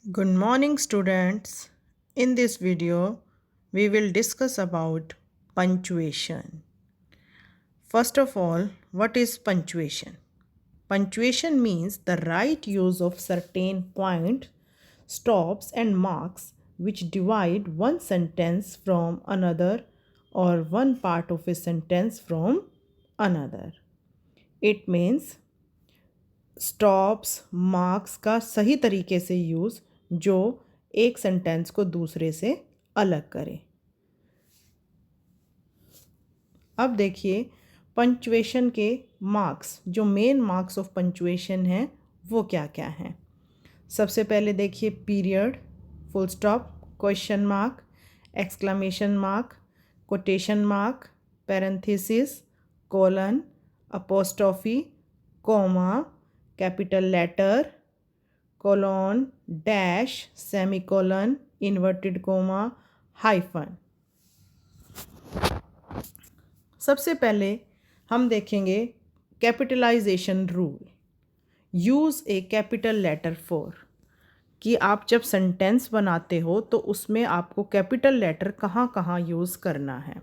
Good morning, students. In this video, we will discuss about punctuation. First of all, what is punctuation? Punctuation means the right use of certain points, stops, and marks which divide one sentence from another or one part of a sentence from another. It means stops marks का सही तरीके से use जो एक sentence को दूसरे से अलग करे। अब देखिए पंक्चुएशन के मार्क्स, जो मेन मार्क्स ऑफ पंक्चुएशन हैं वो क्या क्या हैं। सबसे पहले देखिए period, full stop, question mark, exclamation mark, quotation mark, parenthesis, colon, apostrophe, comma, capital letter, colon, dash, semicolon, inverted comma, hyphen. सबसे पहले हम देखेंगे capitalisation rule. Use a capital letter for, कि आप जब सेंटेंस बनाते हो तो उसमें आपको कैपिटल लेटर कहाँ कहाँ यूज़ करना है।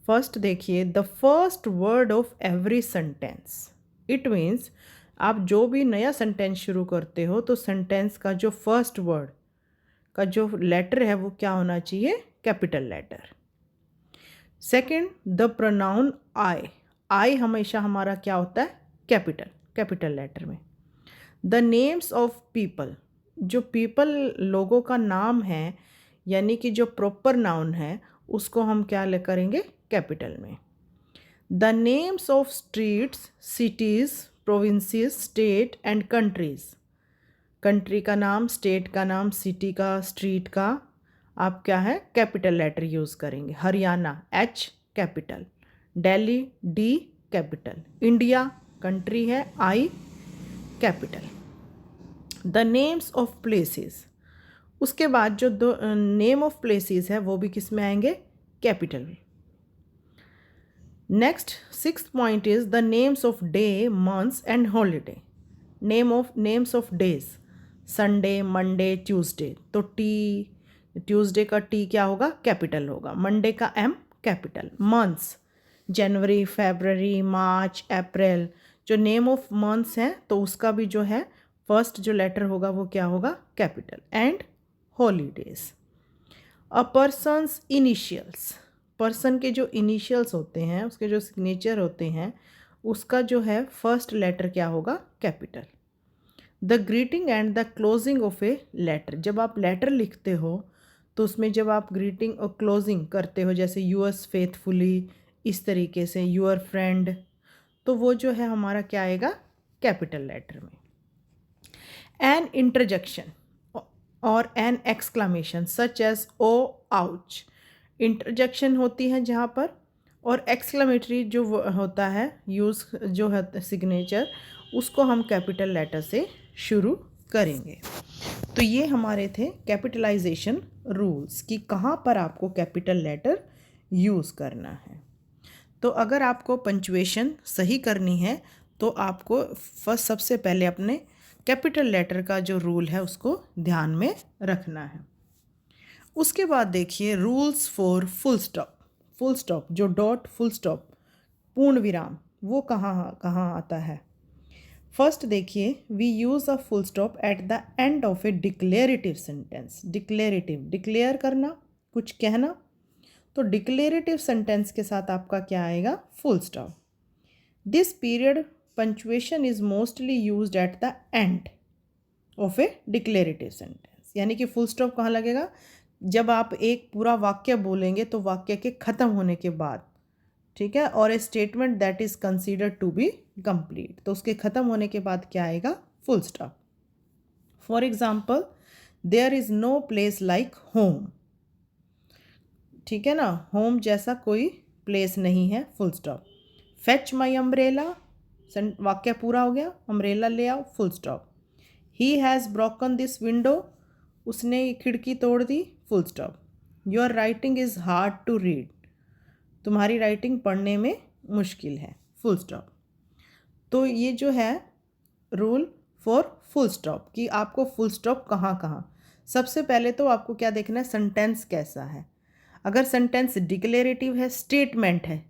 फर्स्ट देखिए, the first word of every sentence. It means आप जो भी नया सेंटेंस शुरू करते हो तो सेंटेंस का जो फर्स्ट वर्ड का जो लेटर है वो क्या होना चाहिए, capital letter. Second, the pronoun I. I हमेशा हमारा क्या होता है, कैपिटल लेटर में। द नेम्स ऑफ पीपल, जो पीपल लोगों का नाम है यानी कि जो प्रॉपर नाउन है उसको हम क्या ले करेंगे, कैपिटल में। The names of streets, cities, provinces, state and countries. Country का नाम, स्टेट का नाम, सिटी का, स्ट्रीट का आप क्या है, कैपिटल लेटर यूज़ करेंगे। Haryana, H capital. Delhi, D capital. India country है, I capital. The names of places, उसके बाद जो दो नेम ऑफ प्लेसेस है वो भी किस में आएंगे, कैपिटल में। Next sixth point is the names of day, months and holiday. Names of days, Sunday, Monday, Tuesday. तो टी, ट्यूसडे का टी क्या होगा, कैपिटल होगा। मंडे का एम कैपिटल। मंथ्स, जनवरी, फरवरी, मार्च, अप्रैल। जो नेम ऑफ मंथ्स हैं तो उसका भी जो है फर्स्ट जो लेटर होगा वो क्या होगा, capital. And holidays. A person's initials, person के जो इनिशियल्स होते हैं, उसके जो सिग्नेचर होते हैं उसका जो है फर्स्ट लेटर क्या होगा, capital. The greeting and the closing of a letter, जब आप लेटर लिखते हो तो उसमें जब आप ग्रीटिंग और क्लोजिंग करते हो, जैसे यूअर्स फेथफुली, इस तरीके से यूअर फ्रेंड, तो वो जो है हमारा क्या आएगा, कैपिटल लेटर में। एन इंटरजेक्शन और एन एक्सक्लामेशन सच एज ओ, आउच। इंटरजेक्शन होती है जहाँ पर, और एक्सक्लेमेटरी जो होता है यूज़ जो है सिग्नेचर, उसको हम कैपिटल लेटर से शुरू करेंगे। तो ये हमारे थे कैपिटलाइजेशन रूल्स कि कहाँ पर आपको कैपिटल लेटर यूज़ करना है। तो अगर आपको पंक्चुएशन सही करनी है तो आपको फर्स्ट सबसे पहले अपने कैपिटल लेटर का जो रूल है उसको ध्यान में रखना है। उसके बाद देखिए rules for full stop. Full stop जो डॉट, फुल स्टॉप, पूर्ण विराम, वो कहाँ कहाँ आता है। फर्स्ट देखिए, we use a full stop at the end of a declarative sentence. Declarative, declare करना, कुछ कहना, तो डिक्लेरेटिव सेंटेंस के साथ आपका क्या आएगा, full stop. This period punctuation is mostly used eight the end of a declarative sentence, यानी कि फुल स्टॉप कहाँ लगेगा, जब आप एक पूरा वाक्य बोलेंगे तो वाक्य के ख़त्म होने के बाद, ठीक है, और a statement that is considered to be complete, तो उसके ख़त्म होने के बाद क्या आएगा, full stop. For example, there is no place like home, ठीक है ना, होम जैसा कोई प्लेस नहीं है, full stop. Fetch my umbrella, वाक्य पूरा हो गया, अम्ब्रेला ले आओ, full stop. He has broken this window, उसने खिड़की तोड़ दी, full stop. Your writing is hard to read, तुम्हारी राइटिंग पढ़ने में मुश्किल है, फुल स्टॉप। तो ये जो है रूल फॉर फुल स्टॉप, कि आपको फुल स्टॉप कहाँ कहाँ। सबसे पहले तो आपको क्या देखना है, सेंटेंस कैसा है। अगर सेंटेंस डिक्लेरेटिव है, स्टेटमेंट है,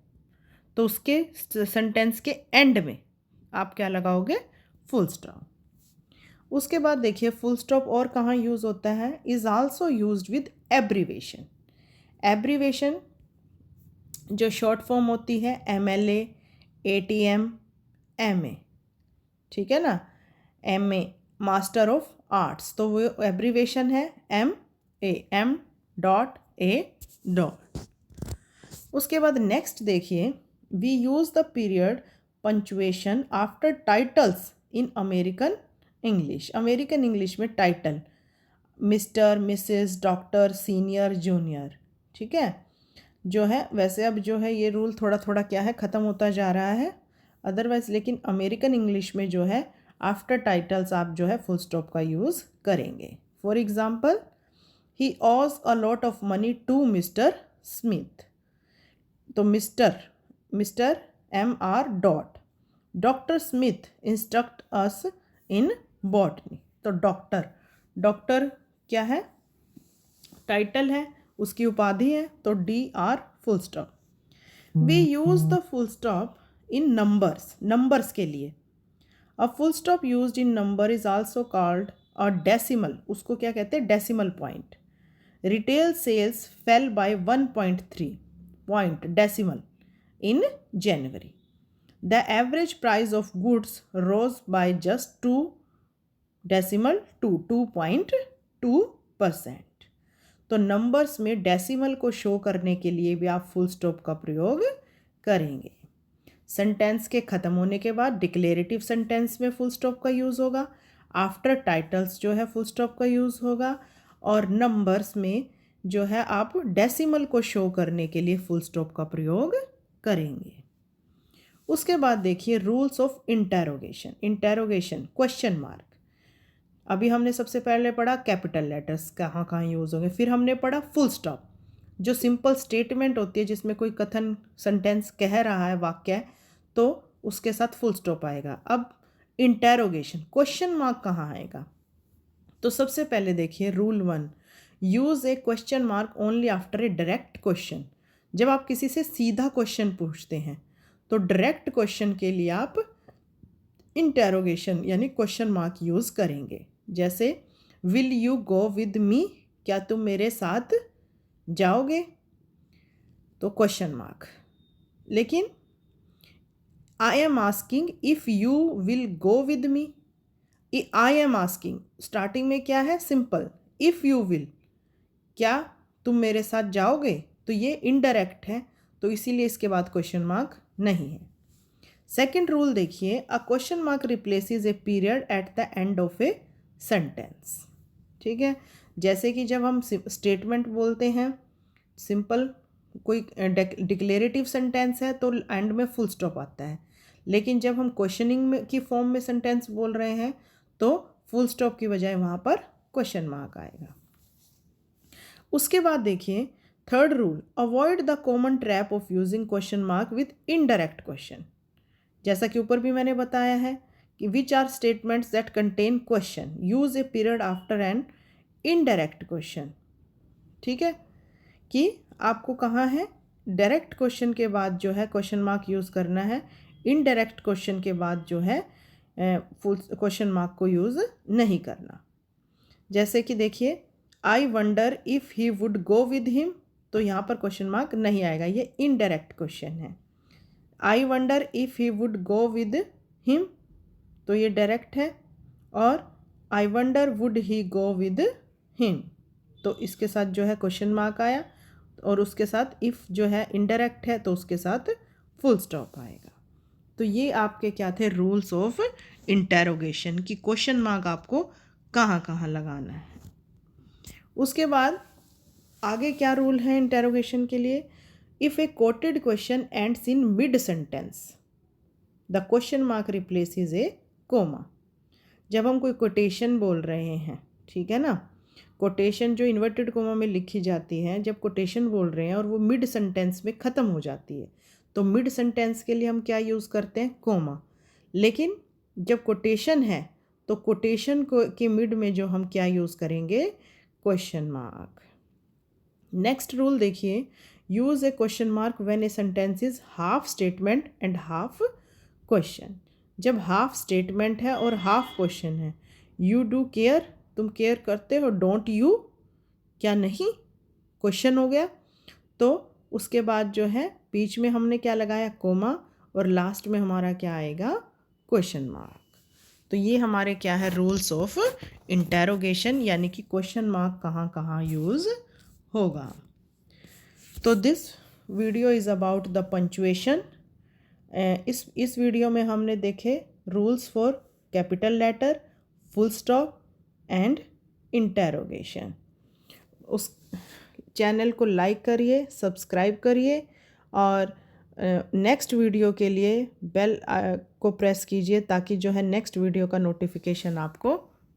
तो उसके सेंटेंस के एंड में आप क्या लगाओगे, फुल स्टॉप। उसके बाद देखिए फुल स्टॉप और कहाँ यूज़ होता है, is also used with abbreviation. Abbreviation जो शॉर्ट फॉर्म होती है MLA, ATM, MA, ठीक है ना, MA मास्टर ऑफ आर्ट्स, तो वो एब्रीवेशन है MA, M.A. उसके बाद नेक्स्ट देखिए, we use the period punctuation after titles in American English. American English में title mister, missus, doctor, senior, junior, ठीक है, जो है वैसे अब जो है ये रूल थोड़ा थोड़ा क्या है, ख़त्म होता जा रहा है अदरवाइज, लेकिन अमेरिकन इंग्लिश में जो है आफ्टर टाइटल्स आप जो है फुल स्टॉप का यूज़ करेंगे। For example, he owes a lot of money to mister Smith, तो mister MR dot, doctor Smith instruct us in botany, तो डॉक्टर क्या है, टाइटल है, उसकी उपाधि है, तो DR full stop. We use the full stop in numbers के लिए। A full stop used in number is also called a decimal, उसको क्या कहते हैं, decimal point. Retail sales fell by 1.3 point decimal in January. The average price of goods rose by just 2.2%. तो numbers में decimal को show करने के लिए भी आप फुल स्टॉप का प्रयोग करेंगे। सेंटेंस के ख़त्म होने के बाद डिक्लेरेटिव सेंटेंस में फुल स्टॉप का यूज़ होगा, आफ्टर टाइटल्स जो है फुल स्टॉप का यूज़ होगा, और नंबर्स में जो है आप डेसिमल को शो करने के लिए फुल स्टॉप का प्रयोग करेंगे। उसके बाद देखिए rules of interrogation question mark. अभी हमने सबसे पहले पढ़ा कैपिटल लेटर्स कहाँ कहाँ यूज़ होंगे, फिर हमने पढ़ा फुल स्टॉप जो सिंपल स्टेटमेंट होती है जिसमें कोई कथन सेंटेंस कह रहा है, वाक्य है, तो उसके साथ फुल स्टॉप आएगा। अब इंटेरोगेशन क्वेश्चन मार्क कहाँ आएगा, तो सबसे पहले देखिए rule 1, use A question mark only after a direct question. जब आप किसी से सीधा क्वेश्चन पूछते हैं तो डायरेक्ट क्वेश्चन के लिए आप इंटेरोगेशन यानी क्वेश्चन मार्क यूज़ करेंगे। जैसे will you go with me, क्या तुम मेरे साथ जाओगे, तो क्वेश्चन मार्क। लेकिन I am asking if you will go with me, I am asking starting में क्या है, सिंपल, इफ़ यू विल, क्या तुम मेरे साथ जाओगे, तो ये इनडायरेक्ट है, तो इसीलिए इसके बाद क्वेश्चन मार्क नहीं है। सेकंड रूल देखिए, a question mark replaces a period eight the end of a sentence, ठीक है। जैसे कि जब हम स्टेटमेंट बोलते हैं, सिंपल कोई डिक्लेरेटिव सेंटेंस है तो एंड में फुल स्टॉप आता है, लेकिन जब हम क्वेश्चनिंग में की फॉर्म में सेंटेंस बोल रहे हैं तो फुल स्टॉप की बजाय वहाँ पर क्वेश्चन मार्क आएगा। उसके बाद देखिए third rule, avoid the common trap of using question mark with indirect question. जैसा कि ऊपर भी मैंने बताया है कि which are statements that contain question, use a period after an indirect question, ठीक है, कि आपको कहाँ है, डायरेक्ट क्वेश्चन के बाद जो है क्वेश्चन मार्क यूज़ करना है, इनडायरेक्ट क्वेश्चन के बाद जो है फुल क्वेश्चन मार्क को यूज़ नहीं करना। जैसे कि देखिए I wonder if he would go with him, तो यहाँ पर क्वेश्चन मार्क नहीं आएगा, ये इनडायरेक्ट क्वेश्चन है। I wonder if he would go with him, तो ये डायरेक्ट है, और I wonder would he go with him, तो इसके साथ जो है क्वेश्चन मार्क आया, और उसके साथ इफ़ जो है इनडायरेक्ट है तो उसके साथ फुल स्टॉप आएगा। तो ये आपके क्या थे रूल्स ऑफ इंटेरोगेशन की क्वेश्चन मार्क आपको कहाँ कहाँ लगाना है। उसके बाद आगे क्या रूल है इंटेरोगेशन के लिए, if a quoted question ends in mid sentence the question mark replaces a comma. जब हम कोई कोटेशन बोल रहे हैं, ठीक है ना, कोटेशन जो इन्वर्टेड कोमा में लिखी जाती है, जब कोटेशन बोल रहे हैं और वो मिड सेंटेंस में ख़त्म हो जाती है, तो मिड सेंटेंस के लिए हम क्या यूज़ करते हैं, कोमा। लेकिन जब कोटेशन है तो कोटेशन को के मिड में जो हम क्या यूज़ करेंगे, क्वेश्चन मार्क। नेक्स्ट रूल देखिए, use A question mark when a sentence is half statement and half question. जब हाफ स्टेटमेंट है और हाफ क्वेश्चन है, यू डू केयर, तुम केयर करते हो, डोंट यू, क्या नहीं, क्वेश्चन हो गया। तो उसके बाद जो है बीच में हमने क्या लगाया, कोमा, और लास्ट में हमारा क्या आएगा, क्वेश्चन मार्क। तो ये हमारे क्या है, रूल्स ऑफ इंटेरोगेशन, यानी कि क्वेश्चन मार्क कहाँ कहाँ यूज़ होगा। तो this video is about the punctuation. इस वीडियो में हमने देखे rules for capital letter, full stop and interrogation. उस चैनल को लाइक करिए, सब्सक्राइब करिए, और नेक्स्ट वीडियो के लिए बेल को प्रेस कीजिए ताकि जो है नेक्स्ट वीडियो का नोटिफिकेशन आपको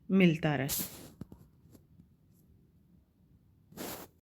मिलता रहे।